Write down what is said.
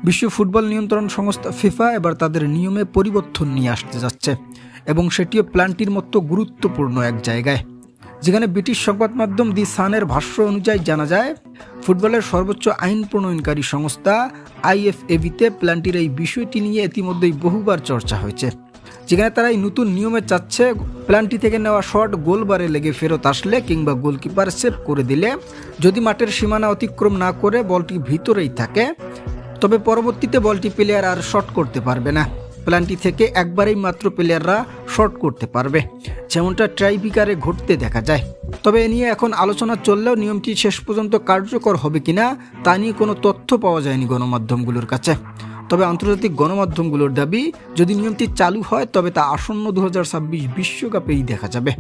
বিশ্ব ফুটবল নিয়ন্ত্রণ সংস্থা ফিফা এবার তাদের নিয়মে পরিবর্তন নিয়ে আসতে যাচ্ছে, এবং সেটিও প্ল্যানটির মতো গুরুত্বপূর্ণ এক জায়গায়। যেখানে ব্রিটিশ সংবাদ মাধ্যম দি সানের ভাষ্য অনুযায়ী জানা যায়, ফুটবলের সর্বোচ্চ আইন প্রণয়নকারী সংস্থা আইএফএবিতে প্ল্যানটির এই বিষয়টি নিয়ে ইতিমধ্যেই বহুবার চর্চা হয়েছে। যেখানে তারা এই নতুন নিয়মে চাচ্ছে প্ল্যানটি থেকে নেওয়া শট গোলবারে লেগে ফেরত আসলে কিংবা গোলকিপার সেভ করে দিলে, যদি মাঠের সীমানা অতিক্রম না করে বলটি ভিতরেই থাকে, তবে পরবর্তীতে বলটি প্লেয়ার আর শট করতে পারবে না। প্ল্যানটি থেকে একবারেই মাত্র প্লেয়াররা শট করতে পারবে, যেমনটা ট্রাইব্রেকারে ঘটতে দেখা যায়। তবে এ নিয়ে এখন আলোচনা চললেও নিয়মটি শেষ পর্যন্ত কার্যকর হবে কিনা তা নিয়ে কোনো তথ্য পাওয়া যায়নি গণমাধ্যমগুলোর কাছে। তবে আন্তর্জাতিক গণমাধ্যমগুলোর দাবি, যদি নিয়মটি চালু হয় তবে তা আসন্ন 2026 বিশ্বকাপেই দেখা যাবে।